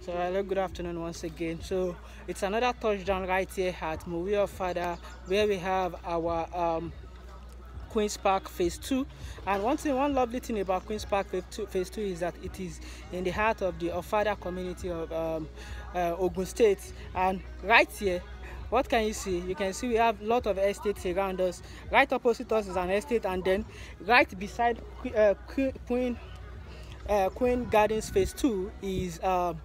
So hello, good afternoon once again. So it's another touchdown right here at Mowe Ofada, where we have our Queen's Park Phase 2. And one lovely thing about Queen's Park Phase 2 is that it is in the heart of the Ofada community of Ogun State. And right here, what can you see? You can see we have a lot of estates around us. Right opposite us is an estate, and then right beside Queen Gardens Phase 2 is the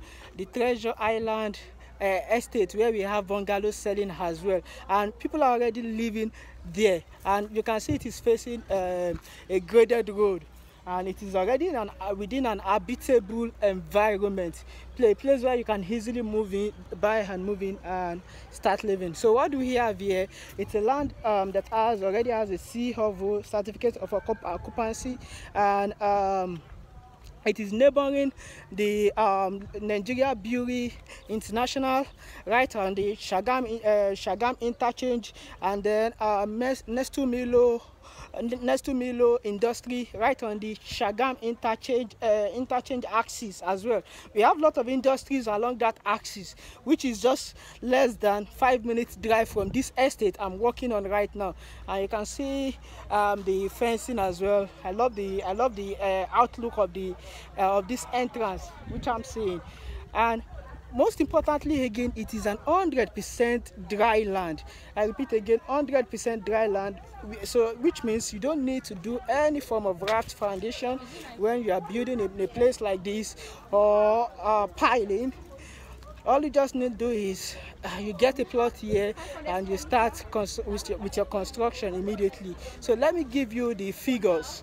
Treasure Island estate, where we have bungalows selling as well, and people are already living there. And you can see it is facing a graded road, and it is already within an habitable environment, a place where you can easily buy and move in and start living. So what do we have here? It's a land that already has a CHOVO, certificate of occupancy, and it is neighboring the Nigeria Brewery International, right on the Shagam interchange, and then next to Milo Industry, right on the Shagam interchange axis as well. We have a lot of industries along that axis, which is just less than 5 minutes drive from this estate I'm working on right now. And you can see the fencing as well. I love the outlook of this entrance, which I'm seeing. And most importantly, again, it is an 100% dry land. I repeat again, 100% dry land. So which means you don't need to do any form of raft foundation when you are building a place like this, or piling. All you just need to do is you get a plot here and you start with your construction immediately. So let me give you the figures,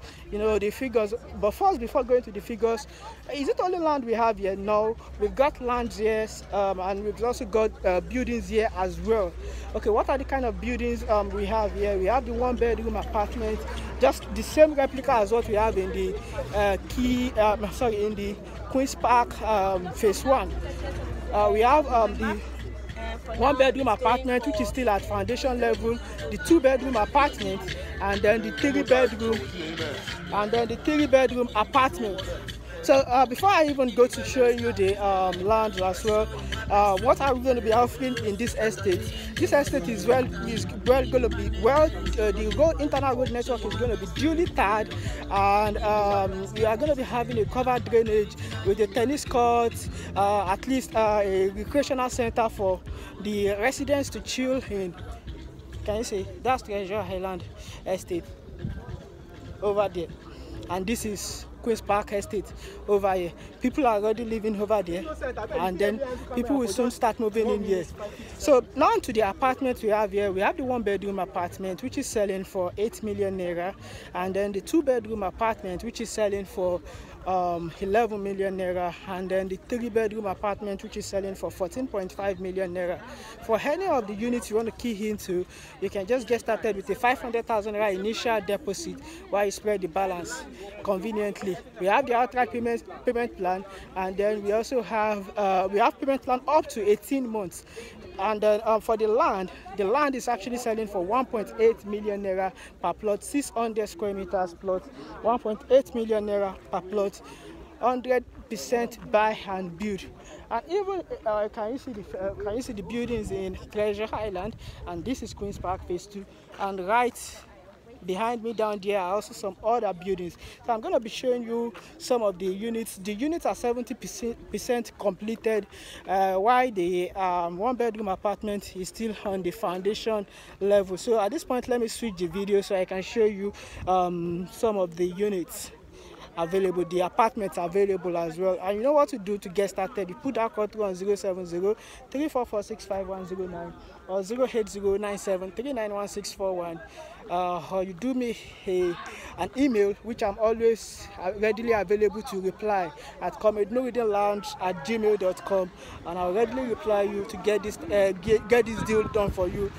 but first, before going to the figures, is it only land we have here? No, we've got lands here, and we've also got buildings here as well. Okay, what are the kind of buildings we have here? We have the 1-bedroom apartment, just the same replica as what we have in the in the Queen's Park Phase 1. We have the 1-bedroom apartment, which is still at foundation level, the 2-bedroom apartment, and then the 3-bedroom apartment. So before I even go to show you the land as well, what are we going to be offering in this estate? This estate is going to be the internal road network is going to be duly tarred, and we are going to be having a covered drainage with a tennis court, at least a recreational center for the residents to chill in. Can you see? That's Treasure Island Estate over there, and this is Queen's Park Estate over here. People are already living over there, and then people will soon start moving in here. So now to the apartment we have here. We have the 1-bedroom apartment, which is selling for 8 million naira, and then the 2-bedroom apartment, which is selling for 11 million naira, and then the 3-bedroom apartment, which is selling for 14.5 million naira. For any of the units you want to key into, you can just get started with a 500,000 naira initial deposit while you spread the balance conveniently. We have the outright payment plan, and then we also have payment plan up to 18 months. And then for the land is actually selling for 1.8 million naira per plot, 600 square meters plot, 1.8 million naira per plot, 100% buy and build. And even can you see the buildings in Treasure Island? And this is Queen's Park Phase 2, and right behind me down there are also some other buildings. So I'm going to be showing you some of the units. The units are 70% completed, while the 1-bedroom apartment is still on the foundation level. So at this point, let me switch the video so I can show you some of the units available, the apartments available as well. And you know what to do to get started. You put that code through on 070-3446-5109 or 08097391641, or you do me an email, which I'm always readily available to reply, at comednoreadinglounge@gmail.com, and I'll readily reply you to get this deal done for you.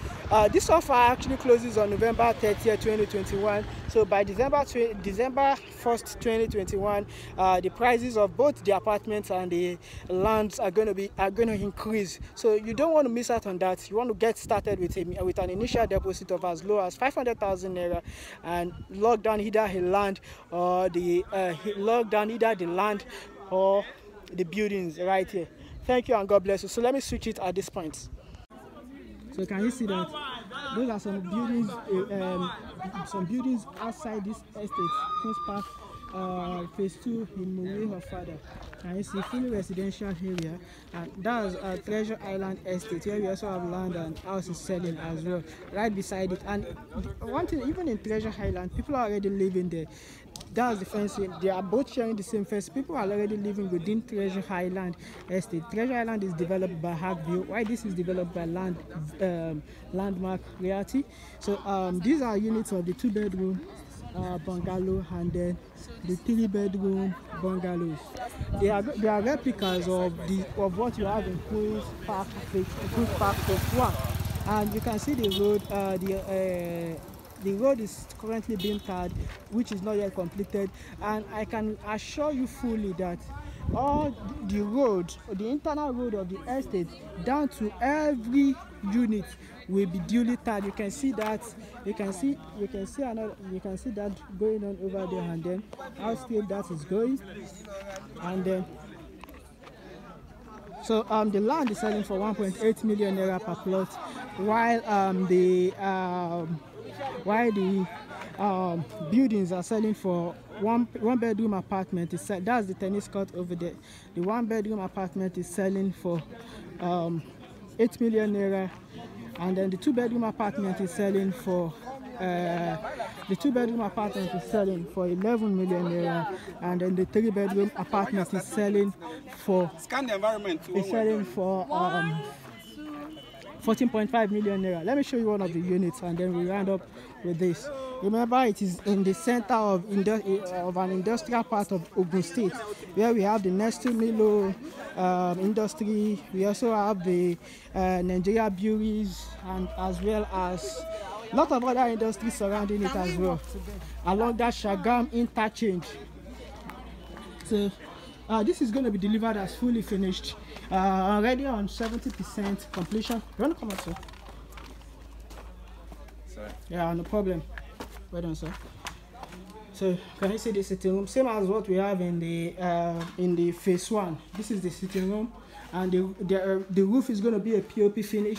This offer actually closes on November 30th, 2021. So by December 1st, 2021, the prices of both the apartments and the lands are going to increase. So you don't want to miss out on that. You want to get started with an initial deposit of as low as 500,000 naira and lock down either the land or the buildings right here. Thank you and God bless you. So let me switch it at this point. So can you see that those are some buildings outside this estate, Queen's Park, phase 2 in Mowe Ofada. And you see fully residential area, and that's a Treasure Island estate where we also have land and houses selling as well right beside it. And one thing, even in Treasure Island, people are already living there. That's the fence. They are both sharing the same fence. People are already living within Treasure Island estate. Treasure Island is developed by Hackview, while this is developed by Landmark Realty. So these are units of the 2-bedroom bungalow and then the 3-bedroom bungalows. They are replicas of what you have in Queen's Park phase 1. And you can see the road. The road is currently being tarred, which is not yet completed, and I can assure you fully that all the road, the internal road of the estate, down to every unit, will be duly tarred. You can see that. You can see that going on over there, and then how straight that is going, and then. So the land is selling for 1.8 million naira per plot, while the buildings are selling for one bedroom apartment. That's the tennis court over there. The 1-bedroom apartment is selling for 8 million naira, and then the 2-bedroom apartment is selling for 11 million naira, and then the 3-bedroom apartment is selling for 14.5 million naira. Let me show you one of the units and then we round up with this. Remember, it is in the center of an industrial part of Ogun State, where we have the N2m industry. We also have the Nigeria breweries, and as well as a lot of other industries surrounding it as well, along that Shagam interchange. So this is going to be delivered as fully finished, already on 70% completion. You want to come out, sir? Sorry. Yeah, no problem. Well done, sir. So can you see the sitting room? Same as what we have in the phase 1. This is the sitting room, and the roof is going to be a POP finish,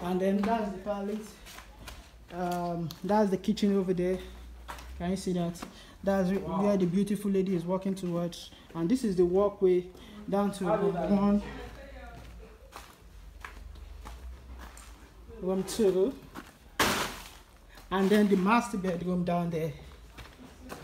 and then that's the pallet. That's the kitchen over there. Can you see that? That's where the beautiful lady is walking towards, and this is the walkway down to room 2, and then the master bedroom down there.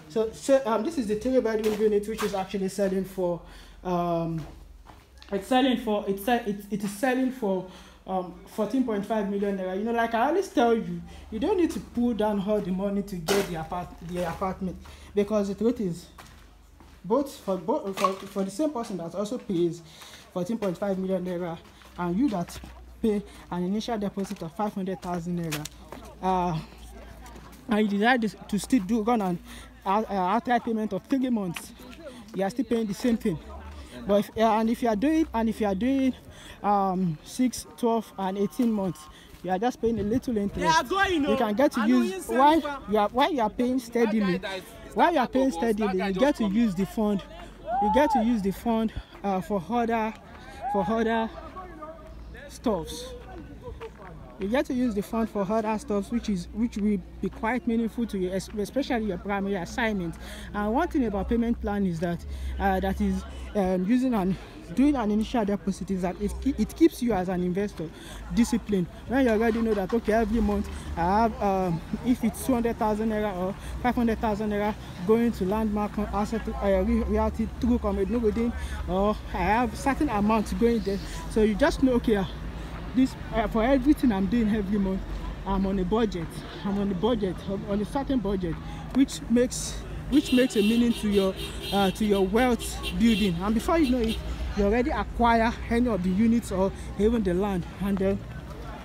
So this is the 3-bedroom unit, which is actually selling for 14.5 million naira. You know, like I always tell you, you don't need to pull down all the money to get the apartment, because the truth is, for the same person that also pays 14.5 million naira and you that pay an initial deposit of 500,000 naira, and you decide to still run an outright payment of 3 months, you are still paying the same thing. But if you are doing 6, 12, and 18 months, you are just paying a little interest. You can get to use while you are paying steadily. While you are paying steadily, you get to use the fund. You get to use the fund for other stuffs. You get to use the fund for other stuff, which will be quite meaningful to you, especially your primary assignment. And one thing about payment plan is that doing an initial deposit is that it keeps you as an investor disciplined. When you already know that, okay, every month I have if it's 200,000 naira or 500,000 naira going to Landmark Asset Realty through Comednugudin, or I have certain amounts going there, so you just know, okay, this for everything I'm doing every month, I'm on a budget. I'm on a certain budget, which makes a meaning to your wealth building. And before you know it, you already acquire any of the units or even the land, and then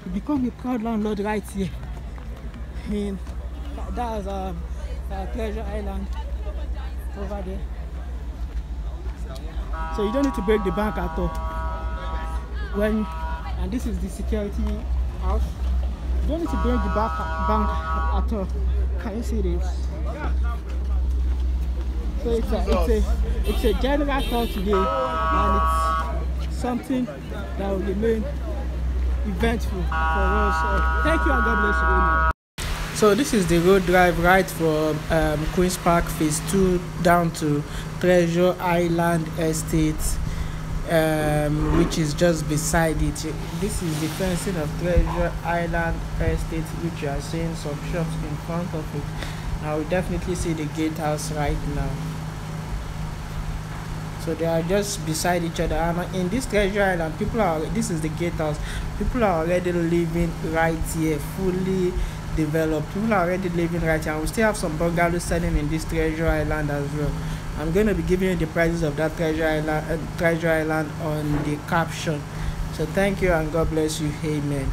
you become a proud landlord right here. And that's Treasure Island over there. So you don't need to break the bank at all. And this is the security house. You don't need to break the bank at all. Can you see this? So it's a general tour today, and it's something that will remain eventful for us. Thank you and God bless you. Amen. So this is the road drive right from Queen's Park Phase 2 down to Treasure Island Estate, which is just beside it. This is the fencing of Treasure Island Estate, which you are seeing some shops in front of it. I will definitely see the gatehouse right now. So they are just beside each other, and in this Treasure Island, this is the gatehouse. People are already living right here, fully developed. People are already living right here, and we still have some bungalows selling in this Treasure Island as well. I'm going to be giving you the prices of that Treasure Island on the caption. So thank you and God bless you. Amen.